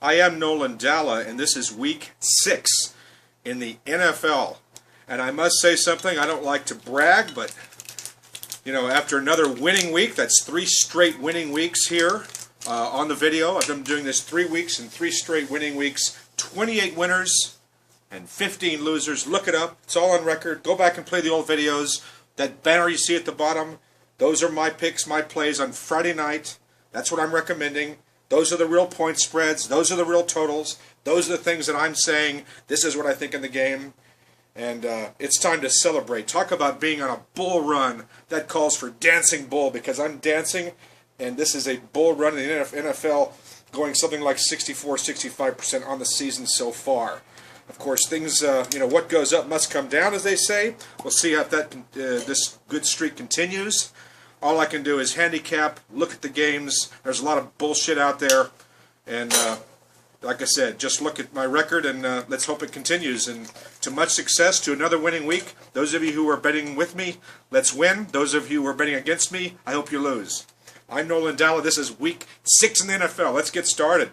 I am Nolan Dalla, and this is Week 6 in the NFL. And I must say something, I don't like to brag, but, you know, after another winning week, that's 3 straight winning weeks here on the video. I've been doing this 3 weeks and 3 straight winning weeks, 28 winners and 15 losers. Look it up. It's all on record. Go back and play the old videos. That banner you see at the bottom, those are my picks, my plays on Friday night. That's what I'm recommending. Those are the real point spreads. Those are the real totals. Those are the things that I'm saying. This is what I think in the game. And it's time to celebrate. Talk about being on a bull run. That calls for dancing bull, because I'm dancing, and this is a bull run in the NFL, going something like 64-65% on the season so far. Of course, things, you know, what goes up must come down, as they say. We'll see how this good streak continues. All I can do is handicap, look at the games. There's a lot of bullshit out there. And like I said, just look at my record and let's hope it continues. And to much success, to another winning week. Those of you who are betting with me, let's win. Those of you who are betting against me, I hope you lose. I'm Nolan Dalla. This is Week 6 in the NFL. Let's get started.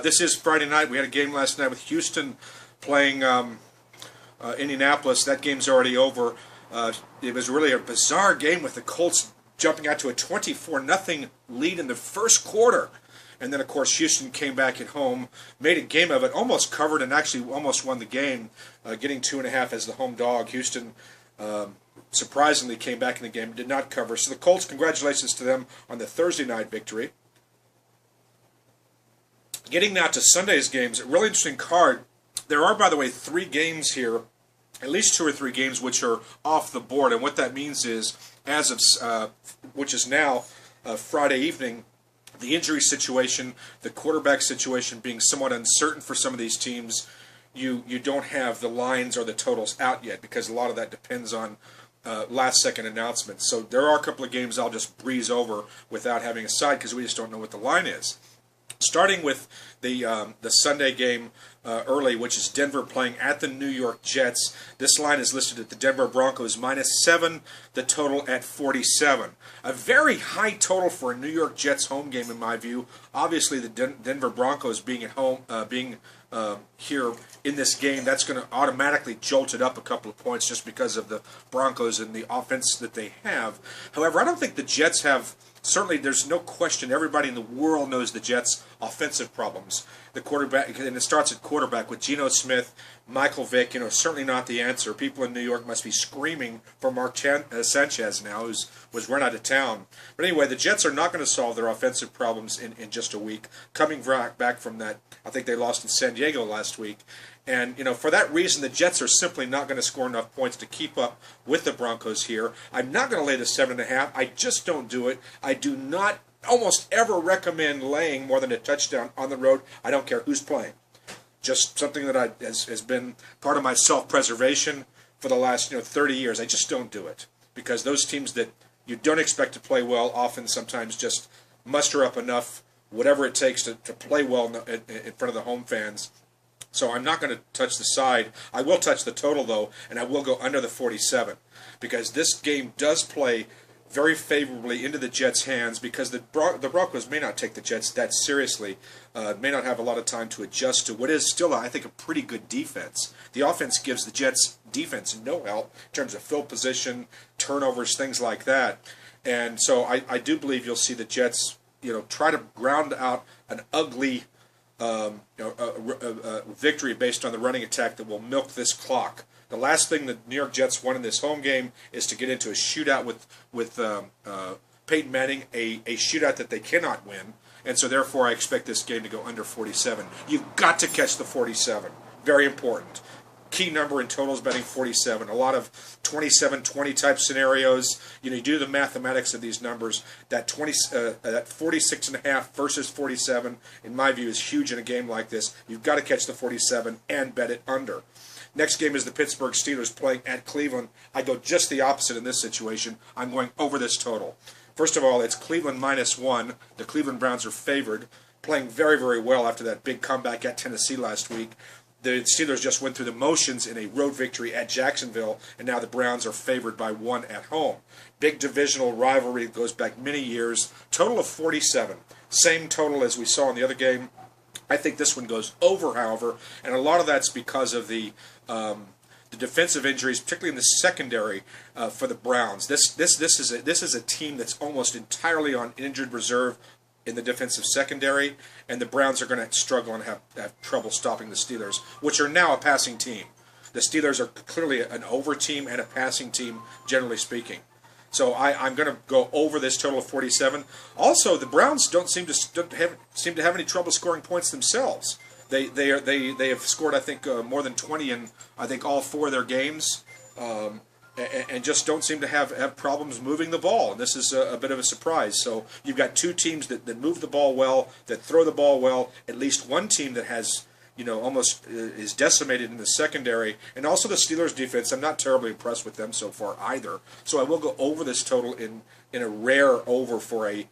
This is Friday night. We had a game last night with Houston playing Indianapolis. That game's already over. It was really a bizarre game, with the Colts jumping out to a 24-0 lead in the first quarter. And then, of course, Houston came back at home, made a game of it, almost covered, and actually almost won the game, getting 2.5 as the home dog. Houston surprisingly came back in the game, did not cover. So the Colts, congratulations to them on the Thursday night victory. Getting now to Sunday's games, a really interesting card. There are, by the way, 3 games here, at least 2 or 3 games, which are off the board. And what that means is, as of which is now Friday evening, the injury situation, the quarterback situation being somewhat uncertain for some of these teams, you don't have the lines or the totals out yet, because a lot of that depends on last-second announcements. So there are a couple of games I'll just breeze over without having a side, because we just don't know what the line is. Starting with the Sunday game early, which is Denver playing at the New York Jets. This line is listed at the Denver Broncos -7, the total at 47. A very high total for a New York Jets home game, in my view. Obviously, the Denver Broncos being at home, here in this game, that's going to automatically jolt it up a couple of points, just because of the Broncos and the offense that they have. However, I don't think the Jets have. Certainly, there's no question. Everybody in the world knows the Jets' offensive problems. The quarterback, and it starts at quarterback with Geno Smith, Michael Vick. You know, certainly not the answer. People in New York must be screaming for Mark Sanchez now, who was run out of town. But anyway, the Jets are not going to solve their offensive problems in just a week. Coming back from that, I think they lost in San Diego last week. And, you know, for that reason, the Jets are simply not going to score enough points to keep up with the Broncos here. I'm not going to lay the 7.5. I just don't do it. I do not almost ever recommend laying more than a touchdown on the road. I don't care who's playing. Just something that has been part of my self-preservation for the last 30 years. I just don't do it, because those teams that you don't expect to play well often sometimes just muster up enough, whatever it takes to play well in front of the home fans. So I'm not going to touch the side. I will touch the total, though, and I will go under the 47, because this game does play very favorably into the Jets' hands, because the Broncos may not take the Jets that seriously, may not have a lot of time to adjust to what is still, I think, a pretty good defense. The offense gives the Jets' defense no help in terms of field position, turnovers, things like that. And so I do believe you'll see the Jets, try to ground out an ugly victory based on the running attack that will milk this clock. The last thing the New York Jets want in this home game is to get into a shootout with Peyton Manning, a shootout that they cannot win. And so therefore I expect this game to go under 47. You've got to catch the 47. Very important. Key number in totals betting 47. A lot of 27-20 type scenarios. You do the mathematics of these numbers. That 46.5 versus 47, in my view, is huge in a game like this. You've got to catch the 47 and bet it under. Next game is the Pittsburgh Steelers playing at Cleveland. I go just the opposite in this situation. I'm going over this total. First of all, it's Cleveland -1. The Cleveland Browns are favored, playing very, very well after that big comeback at Tennessee last week. The Steelers just went through the motions in a road victory at Jacksonville, and now the Browns are favored by 1 at home. Big divisional rivalry that goes back many years. Total of 47. Same total as we saw in the other game. I think this one goes over, however, and a lot of that's because of the defensive injuries, particularly in the secondary for the Browns. This is a team that's almost entirely on injured reserve in the defensive secondary, and the Browns are going to struggle and have trouble stopping the Steelers, which are now a passing team. The Steelers are clearly an over team and a passing team, generally speaking. So I'm going to go over this total of 47. Also, the Browns don't seem to have any trouble scoring points themselves. They have scored, I think, more than 20 in, I think, all 4 of their games, and just don't seem to have problems moving the ball. And this is a bit of a surprise. So you've got 2 teams that move the ball well, that throw the ball well. At least one team that has, almost is decimated in the secondary. And also the Steelers' defense, I'm not terribly impressed with them so far either. So I will go over this total in a rare over for a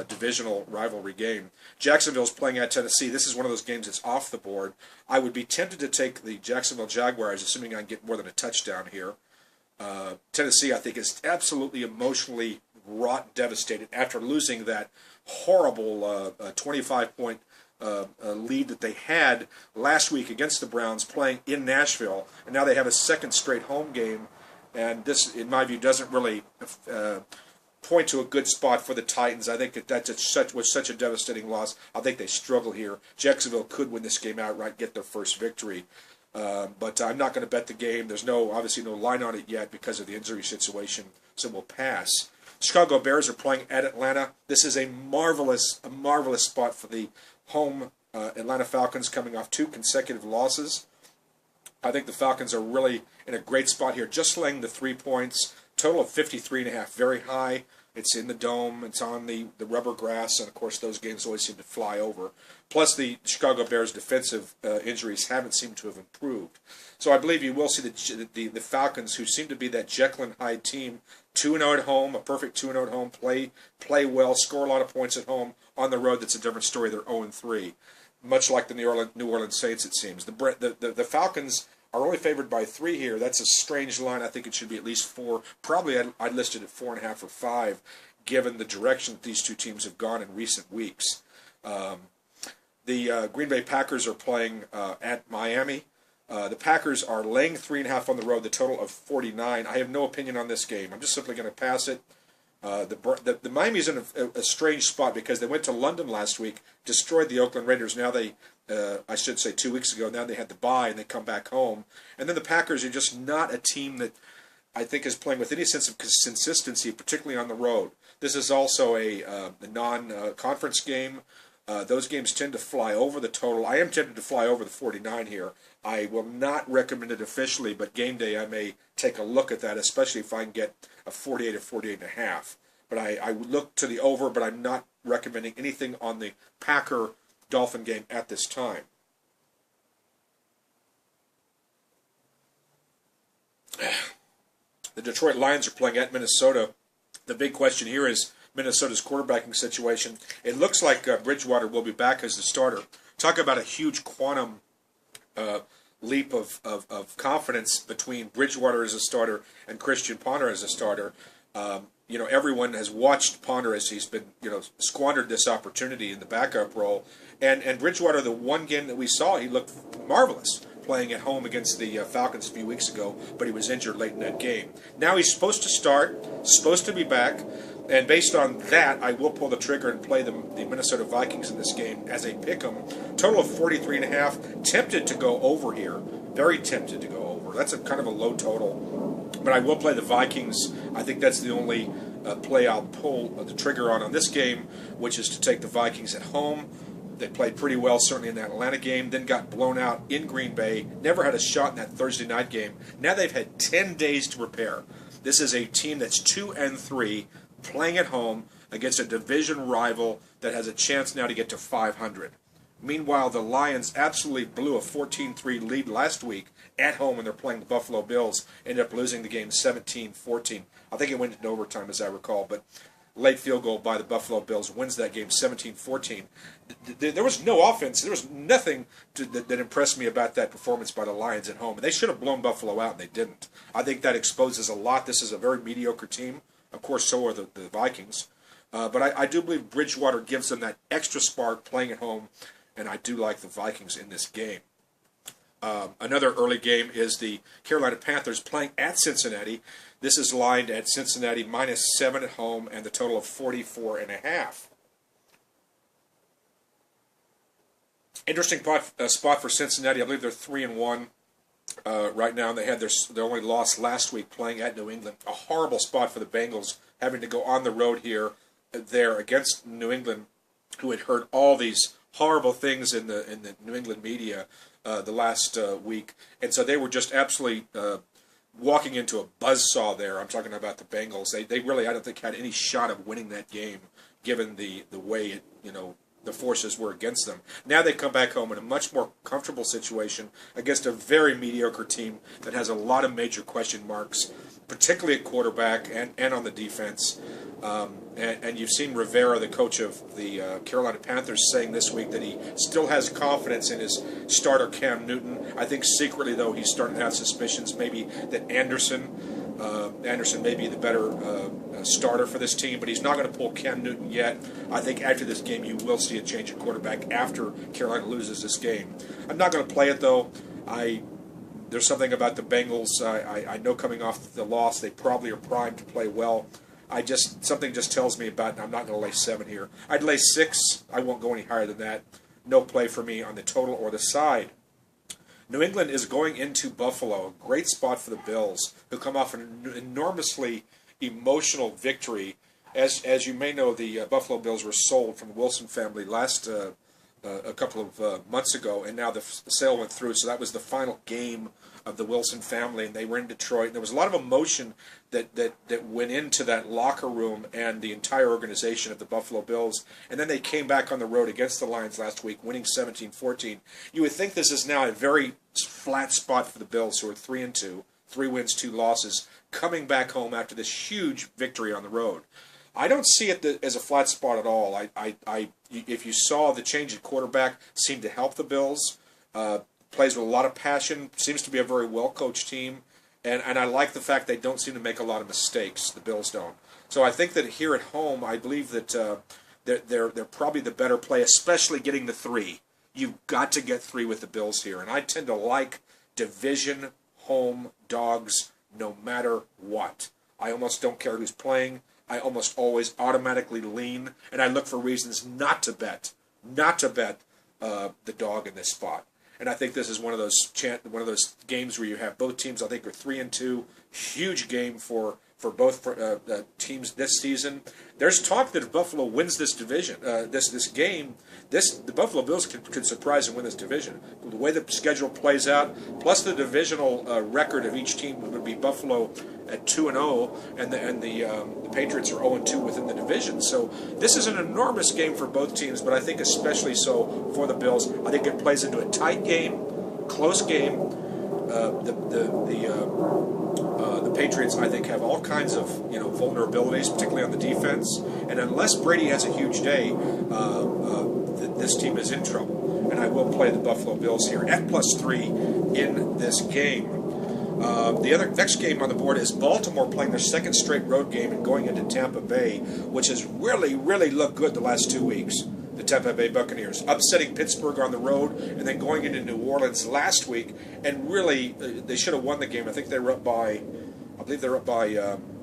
divisional rivalry game. Jacksonville's playing at Tennessee. This is one of those games that's off the board. I would be tempted to take the Jacksonville Jaguars, assuming I can get more than a touchdown here. Tennessee, I think, is absolutely emotionally wrought, devastated after losing that horrible 25-point lead that they had last week against the Browns playing in Nashville, and now they have a second straight home game, and this, in my view, doesn't really point to a good spot for the Titans. I think that was such a devastating loss. I think they struggle here. Jacksonville could win this game outright, get their first victory. But I'm not going to bet the game. There's obviously no line on it yet because of the injury situation, so we'll pass. Chicago Bears are playing at Atlanta. This is a marvelous spot for the home Atlanta Falcons, coming off 2 consecutive losses. I think the Falcons are really in a great spot here, just laying the 3 points. Total of 53.5, very high. It's in the dome. It's on the rubber grass, and of course those games always seem to fly over. Plus the Chicago Bears' defensive injuries haven't seemed to have improved. So I believe you will see the Falcons, who seem to be that Jekyll and Hyde team, 2-0 at home, a perfect 2-0 at home, play well, score a lot of points at home. On the road, that's a different story. They're 0-3, much like the New Orleans Saints, it seems. The Falcons are only favored by 3 here. That's a strange line. I think it should be at least 4. Probably I'd list it at 4.5 or 5, given the direction that these 2 teams have gone in recent weeks. The Green Bay Packers are playing at Miami. The Packers are laying 3.5 on the road, the total of 49. I have no opinion on this game. I'm just simply going to pass it. The Miami's in a strange spot because they went to London last week, destroyed the Oakland Raiders. Now I should say 2 weeks ago, now they had the bye and they come back home. And then the Packers are just not a team that I think is playing with any sense of consistency, particularly on the road. This is also a non-conference game. Those games tend to fly over the total. I am tempted to fly over the 49 here. I will not recommend it officially, but game day I may take a look at that, especially if I can get a 48 or 48.5. But I would look to the over, but I'm not recommending anything on the Packer-Dolphin game at this time. The Detroit Lions are playing at Minnesota. The big question here is Minnesota's quarterbacking situation. It looks like Bridgewater will be back as the starter. Talk about a huge quantum leap of confidence between Bridgewater as a starter and Christian Ponder as a starter. Everyone has watched Ponder as he's been, squandered this opportunity in the backup role. And Bridgewater, the one game that we saw, he looked marvelous playing at home against the Falcons a few weeks ago, but he was injured late in that game. Now he's supposed to start, supposed to be back, and based on that, I will pull the trigger and play the Minnesota Vikings in this game as a pick'em. Total of 43.5. Tempted to go over here. Very tempted to go over. That's a kind of a low total, but I will play the Vikings. I think that's the only play I'll pull the trigger on this game, which is to take the Vikings at home. They played pretty well, certainly in that Atlanta game, then got blown out in Green Bay, never had a shot in that Thursday night game. Now they've had 10 days to prepare. This is a team that's 2-3, playing at home against a division rival that has a chance now to get to 500. Meanwhile, the Lions absolutely blew a 14-3 lead last week at home when they're playing the Buffalo Bills, ended up losing the game 17-14. I think it went into overtime, as I recall, but late field goal by the Buffalo Bills wins that game 17-14. There was no offense. There was nothing that impressed me about that performance by the Lions at home. They should have blown Buffalo out, and they didn't. I think that exposes a lot. This is a very mediocre team. Of course, so are the Vikings. But I do believe Bridgewater gives them that extra spark playing at home. and I do like the Vikings in this game. Another early game is the Carolina Panthers playing at Cincinnati. This is lined at Cincinnati -7 at home and the total of 44.5. Interesting spot for Cincinnati. I believe they're 3-1 right now. They had their only loss last week playing at New England. A horrible spot for the Bengals, having to go on the road there against New England, who had heard all these horrible things in the New England media the last week, and so they were just absolutely walking into a buzzsaw there. I'm talking about the Bengals. They really, I don't think, had any shot of winning that game, given the way the forces were against them. Now they come back home in a much more comfortable situation against a very mediocre team that has a lot of major question marks, particularly at quarterback and on the defense. And you've seen Rivera, the coach of the Carolina Panthers, saying this week that he still has confidence in his starter Cam Newton. I think secretly, though, he's starting to have suspicions maybe that Anderson may be the better starter for this team, but he's not going to pull Cam Newton yet. I think after this game you will see a change at quarterback after Carolina loses this game. I'm not going to play it, though. There's something about the Bengals. I know coming off the loss, they probably are primed to play well. Something just tells me about it, and I'm not going to lay 7 here. I'd lay 6. I won't go any higher than that. No play for me on the total or the side. New England is going into Buffalo. A great spot for the Bills, who come off an enormously emotional victory. As you may know, the Buffalo Bills were sold from the Wilson family a couple of months ago, and now the sale went through, so that was the final game of the Wilson family, and they were in Detroit. And there was a lot of emotion that went into that locker room and the entire organization of the Buffalo Bills. And then they came back on the road against the Lions last week, winning 17-14. You would think this is now a very flat spot for the Bills, who are 3-2, 3 wins, 2 losses, coming back home after this huge victory on the road. I don't see it as a flat spot at all. If you saw the change at quarterback, seemed to help the Bills. Plays with a lot of passion. Seems to be a very well-coached team. And I like the fact they don't seem to make a lot of mistakes. The Bills don't. So I think that here at home, I believe that they're probably the better play, especially getting the 3. You've got to get 3 with the Bills here. And I tend to like division home dogs no matter what. I almost don't care who's playing. I almost always automatically lean, and I look for reasons not to bet the dog in this spot. And I think this is one of those games where you have both teams. I think are 3-2. Huge game for both teams this season. There's talk that if Buffalo wins this division, this game, the Buffalo Bills could surprise and win this division. The way the schedule plays out, plus the divisional record of each team would be Buffalo at 2-0, and the Patriots are 0-2 within the division. So this is an enormous game for both teams, but I think especially so for the Bills. I think it plays into a tight game, close game. The Patriots, I think, have all kinds of vulnerabilities, particularly on the defense. And unless Brady has a huge day, this team is in trouble. And I will play the Buffalo Bills here at +3 in this game. The next game on the board is Baltimore playing their second straight road game and going into Tampa Bay, which has really, really looked good the last 2 weeks. The Tampa Bay Buccaneers upsetting Pittsburgh on the road and then going into New Orleans last week, and really they should have won the game. I think they were up by,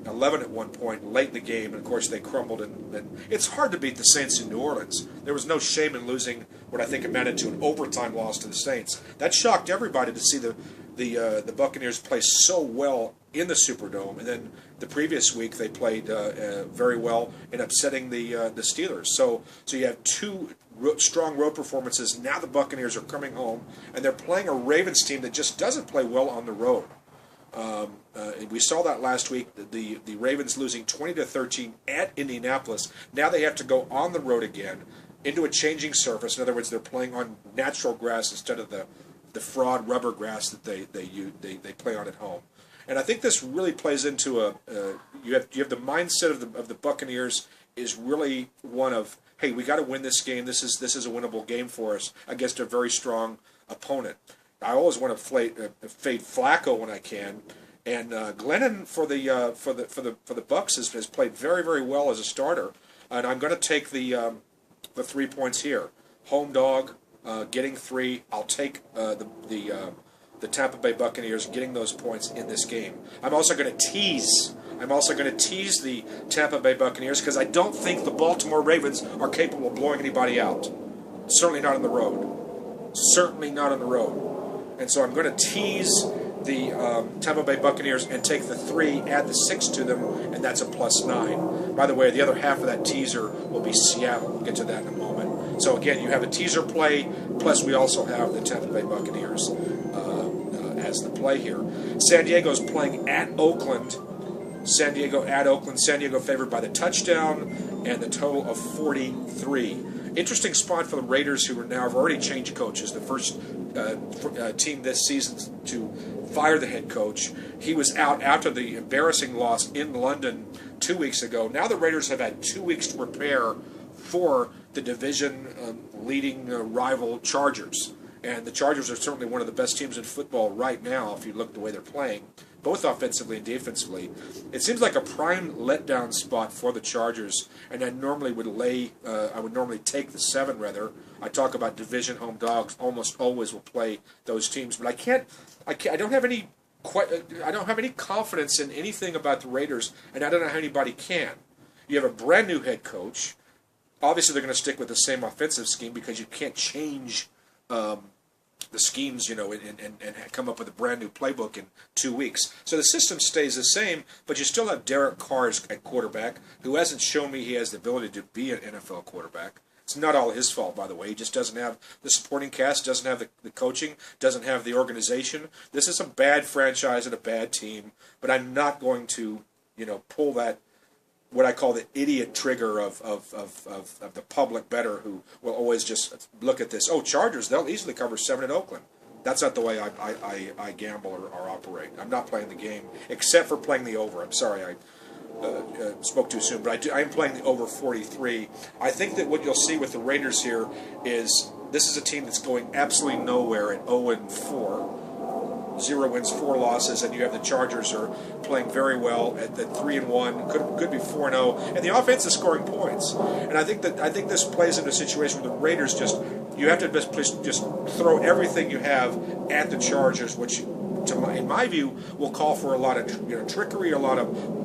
11 at one point late in the game, and of course they crumbled. And it's hard to beat the Saints in New Orleans. There was no shame in losing what I think amounted to an overtime loss to the Saints. That shocked everybody to see the Buccaneers play so well in the Superdome, and then the previous week they played very well in upsetting the Steelers. So you have 2 strong road performances. Now the Buccaneers are coming home, and they're playing a Ravens team that just doesn't play well on the road. We saw that last week, the Ravens losing 20-13 at Indianapolis. Now they have to go on the road again into a changing surface. In other words, they're playing on natural grass instead of the fraud rubber grass that they play on at home. And I think this really plays into you have the mindset of the Buccaneers is really one of, hey, we got to win this game. This is a winnable game for us against a very strong opponent. I always want to fade Flacco when I can, and Glennon for the Bucs has played very, very well as a starter, and I'm going to take the 3 points here. Home dog getting 3. I'll take the Tampa Bay Buccaneers getting those points in this game. I'm also going to tease the Tampa Bay Buccaneers because I don't think the Baltimore Ravens are capable of blowing anybody out. Certainly not on the road. Certainly not on the road. And so I'm going to tease the Tampa Bay Buccaneers and take the 3, add the 6 to them, and that's a +9. By the way, the other half of that teaser will be Seattle. We'll get to that in a moment. So again, you have a teaser play, plus we also have the Tampa Bay Buccaneers as the play here. San Diego's playing at Oakland. San Diego at Oakland. San Diego favored by the touchdown and the total of 43. Interesting spot for the Raiders, who have already changed coaches. The first team this season to fire the head coach. He was out after the embarrassing loss in London 2 weeks ago. Now the Raiders have had 2 weeks to prepare for the division leading rival Chargers. And the Chargers are certainly one of the best teams in football right now, if you look at the way they're playing, both offensively and defensively. It seems like a prime letdown spot for the Chargers, and I normally would normally take the 7 rather. I talk about division home dogs. Almost always will play those teams, but I don't have any confidence in anything about the Raiders, and I don't know how anybody can. You have a brand new head coach. Obviously, they're going to stick with the same offensive scheme because you can't change the schemes, and come up with a brand new playbook in 2 weeks. So the system stays the same, but you still have Derek Carr at quarterback, who hasn't shown me he has the ability to be an NFL quarterback. It's not all his fault, by the way. He just doesn't have the supporting cast, doesn't have the coaching, doesn't have the organization. This is a bad franchise and a bad team, but I'm not going to, pull that, what I call the idiot trigger of the public bettor who will always just look at this. Oh, Chargers, they'll easily cover 7 at Oakland. That's not the way I gamble or operate. I'm not playing the game, except for playing the over. I'm sorry, I spoke too soon, but I am playing the over 43. I think that what you'll see with the Raiders here is this is a team that's going absolutely nowhere at 0-4. 0 wins, 4 losses, and you have the Chargers are playing very well at 3-1, could be 4-0, and the offense is scoring points. And I think this plays into a situation where the Raiders you have to just throw everything you have at the Chargers, which, in my view, will call for a lot of trickery, a lot of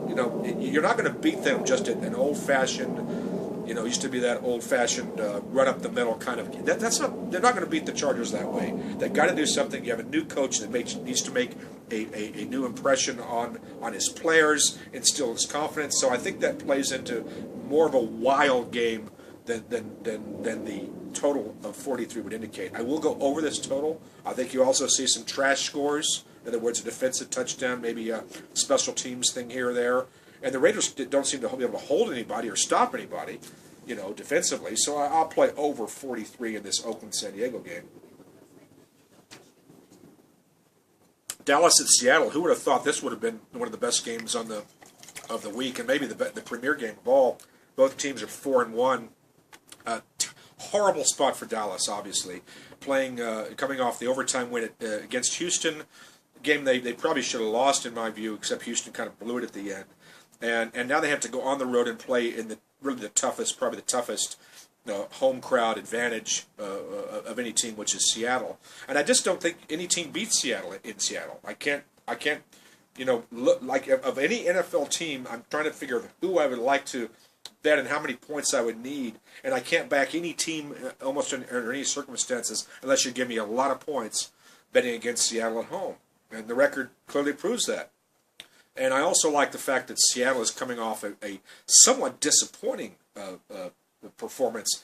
you're not going to beat them just at an old-fashioned. Used to be that old-fashioned run-up-the-middle kind of. They're not going to beat the Chargers that way. They've got to do something. You have a new coach that needs to make a new impression on his players, instill his confidence. So I think that plays into more of a wild game than the total of 43 would indicate. I will go over this total. I think you also see some trash scores. In other words, a defensive touchdown, maybe a special teams thing here or there. And the Raiders don't seem to be able to hold anybody or stop anybody, defensively. So I'll play over 43 in this Oakland-San Diego game. Dallas at Seattle. Who would have thought this would have been one of the best games of the week, and maybe the premier game of all? Both teams are 4-1. Horrible spot for Dallas, obviously, coming off the overtime win against Houston. Game they probably should have lost, in my view, except Houston kind of blew it at the end. And now they have to go on the road and play in probably the toughest home crowd advantage of any team, which is Seattle. And I just don't think any team beats Seattle in Seattle. I can't look like of any NFL team. I'm trying to figure who I would like to bet and how many points I would need, and I can't back any team almost under any circumstances unless you give me a lot of points betting against Seattle at home. And the record clearly proves that. And I also like the fact that Seattle is coming off a somewhat disappointing performance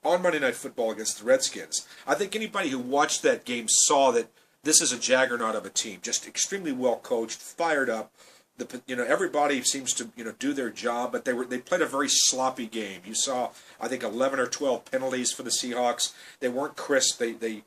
on Monday Night Football against the Redskins. I think anybody who watched that game saw that this is a juggernaut of a team, just extremely well coached, fired up. Everybody seems to do their job, but they played a very sloppy game. You saw, I think, 11 or 12 penalties for the Seahawks. They weren't crisp. They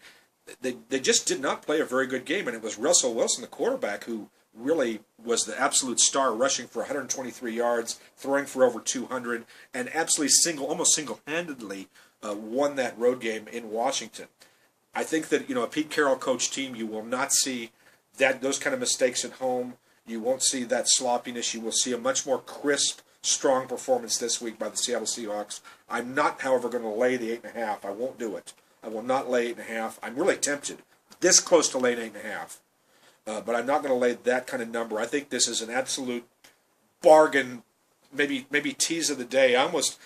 just did not play a very good game, and it was Russell Wilson, the quarterback, who really was the absolute star, rushing for 123 yards, throwing for over 200, and absolutely almost single-handedly won that road game in Washington. I think that a Pete Carroll coached team, you will not see those kind of mistakes at home. You won't see that sloppiness. You will see a much more crisp, strong performance this week by the Seattle Seahawks. I'm not, however, going to lay the 8.5. I won't do it. I will not lay 8.5. I'm really tempted, this close to laying 8.5. But I'm not going to lay that kind of number. I think this is an absolute bargain, maybe tease of the day. I almost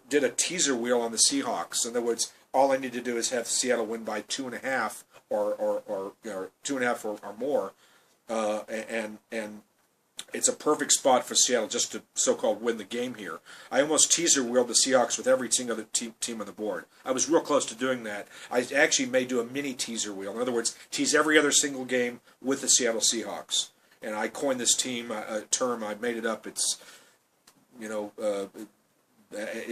did a teaser wheel on the Seahawks. In other words, all I need to do is have Seattle win by 2.5 or 2.5 or more, and it's a perfect spot for Seattle just to so-called win the game here. I almost teaser wheeled the Seahawks with every single other team on the board. I was real close to doing that. I actually may do a mini teaser wheel. In other words, tease every other single game with the Seattle Seahawks. And I coined this term. I made it up. It's,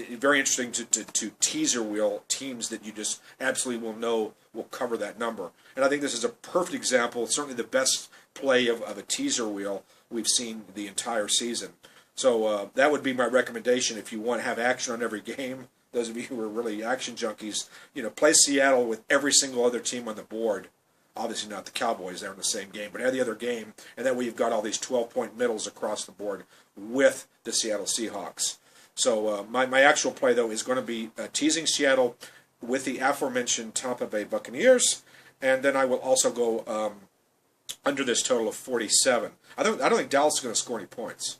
very interesting to teaser wheel teams that you just absolutely will know will cover that number. And I think this is a perfect example, certainly the best play of a teaser wheel we've seen the entire season. So that would be my recommendation if you want to have action on every game. Those of you who are really action junkies, play Seattle with every single other team on the board. Obviously not the Cowboys, they're in the same game, but every other game, and then we've got all these 12-point middles across the board with the Seattle Seahawks. So my actual play, though, is going to be teasing Seattle with the aforementioned Tampa Bay Buccaneers, and then I will also go under this total of 47. I don't think Dallas is going to score any points.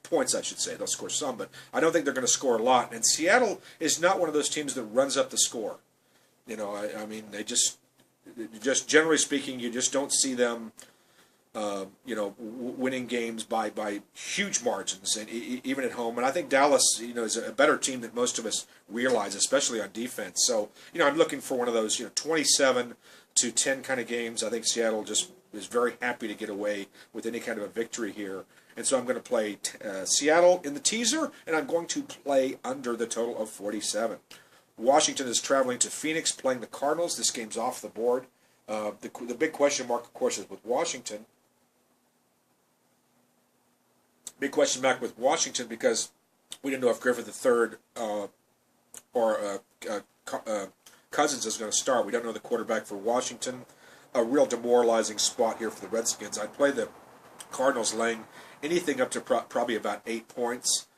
Points, I should say. They'll score some, but I don't think they're going to score a lot. And Seattle is not one of those teams that runs up the score. I mean, they just generally speaking, you just don't see them, winning games by huge margins, and even at home. And I think Dallas, is a better team than most of us realize, especially on defense. So, I'm looking for one of those, 27-10 kind of games. I think Seattle just is very happy to get away with any kind of a victory here. And so I'm going to play Seattle in the teaser, and I'm going to play under the total of 47. Washington is traveling to Phoenix, playing the Cardinals. This game's off the board. The big question mark, of course, is with Washington. Big question mark with Washington because we didn't know if Griffith III or Cousins is going to start. We don't know the quarterback for Washington. A real demoralizing spot here for the Redskins. I'd play the Cardinals laying anything up to probably about 8 points.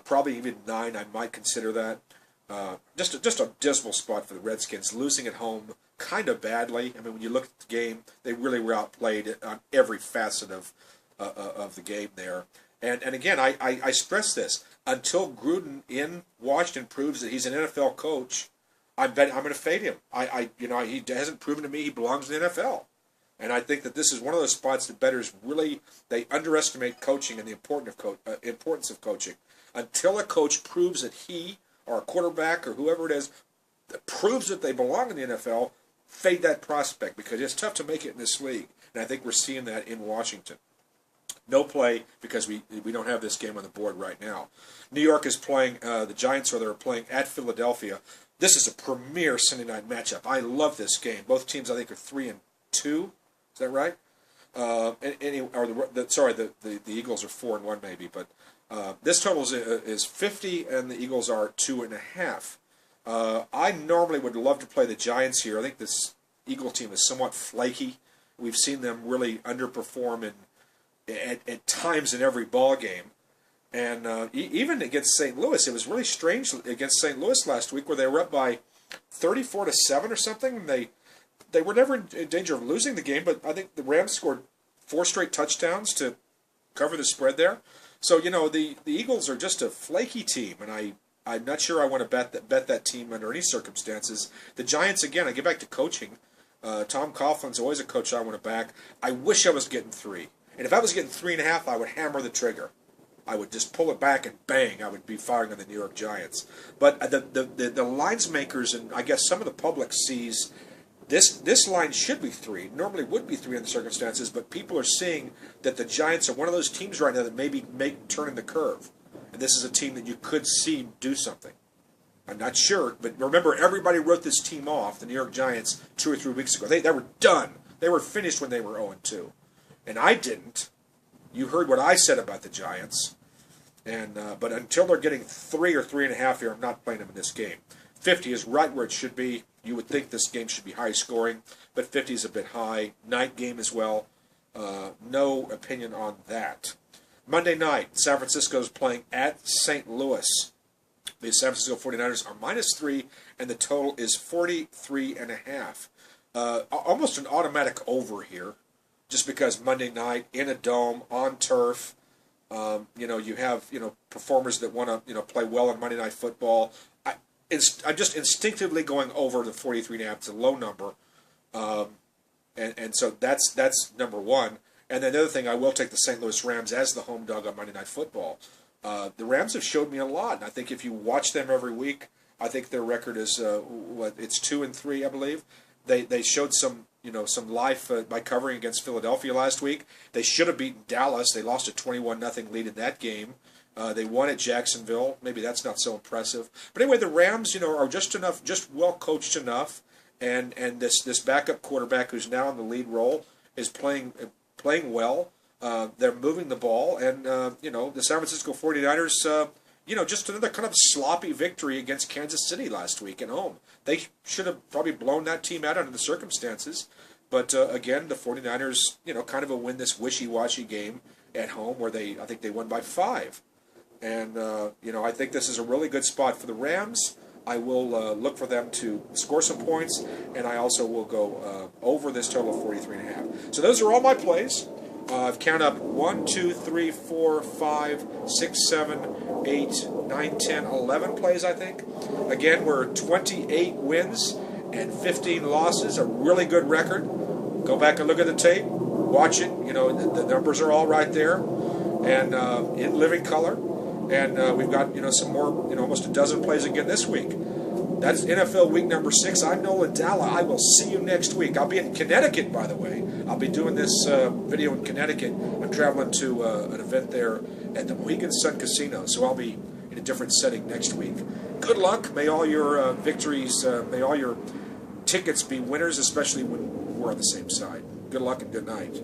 Probably even 9, I might consider that. Just a dismal spot for the Redskins, losing at home kind of badly. I mean, when you look at the game, they really were outplayed on every facet of the game there. And again, I stress this: until Gruden in Washington proves that he's an NFL coach, I'm going to fade him. He hasn't proven to me he belongs in the NFL. And I think that this is one of those spots that bettors really, they underestimate coaching and the importance of coaching. Until a coach proves that he or a quarterback or whoever it is that proves that they belong in the NFL, fade that prospect because it's tough to make it in this league. And I think we're seeing that in Washington. No play because we don't have this game on the board right now. New York is playing the Giants, or they're playing at Philadelphia. This is a premier Sunday night matchup. I love this game. Both teams, I think, are 3-2. Is that right? The Eagles are 4-1 maybe, but this total is 50, and the Eagles are 2.5. I normally would love to play the Giants here. I think this Eagle team is somewhat flaky. We've seen them really underperform at times in every ball game. And even against St. Louis, it was really strange against St. Louis last week where they were up by 34-7 or something. And they were never in danger of losing the game, but I think the Rams scored 4 straight touchdowns to cover the spread there. So, the Eagles are just a flaky team, and I'm not sure I want to bet that team under any circumstances. The Giants, again, I get back to coaching. Tom Coughlin's always a coach I want to back. I wish I was getting 3. And if I was getting 3.5, I would hammer the trigger. I would just pull it back and bang, I would be firing on the New York Giants. But the lines makers, and I guess some of the public sees this line should be 3. Normally would be 3 in the circumstances, but people are seeing that the Giants are one of those teams right now that maybe turning the curve. And this is a team that you could see do something. I'm not sure, but remember, everybody wrote this team off, the New York Giants, 2 or 3 weeks ago. They were done. They were finished when they were 0-2. And I didn't. You heard what I said about the Giants. And but until they're getting 3 or 3.5 here, I'm not playing them in this game. 50 is right where it should be. You would think this game should be high scoring, but 50 is a bit high. Night game as well. No opinion on that. Monday night, San Francisco is playing at St. Louis. The San Francisco 49ers are -3, and the total is 43.5. Almost an automatic over here, just because Monday night in a dome on turf. You have performers that want to play well in Monday Night Football. I'm just instinctively going over the 43.5. It's a low number, and so that's number one. And then the other thing, I will take the St. Louis Rams as the home dog on Monday Night Football. The Rams have showed me a lot, and I think if you watch them every week, I think their record is it's 2-3, I believe. They showed some life by covering against Philadelphia last week. They should have beaten Dallas. They lost a 21-0 lead in that game. They won at Jacksonville. Maybe that's not so impressive. But anyway, the Rams, are just well coached enough, and this backup quarterback who's now in the lead role is playing well. They're moving the ball, and the San Francisco 49ers, just another kind of sloppy victory against Kansas City last week at home. They should have probably blown that team out under the circumstances. But again, the 49ers, kind of win this wishy-washy game at home where I think they won by 5. And, I think this is a really good spot for the Rams. I will look for them to score some points, and I also will go over this total of 43.5. So those are all my plays. I've counted up 1, 2, 3, 4, 5, 6, 7, 8, 9, 10, 11 plays, I think. Again, we're 28 wins and 15 losses, a really good record. Go back and look at the tape, watch it. The numbers are all right there, and in living color. And we've got some more, almost a dozen plays again this week. That is NFL week number 6. I'm Nolan Dalla. I will see you next week. I'll be in Connecticut, by the way. I'll be doing this video in Connecticut. I'm traveling to an event there at the Mohegan Sun Casino, so I'll be in a different setting next week. Good luck. May all your victories, may all your tickets be winners, especially when we're on the same side. Good luck and good night.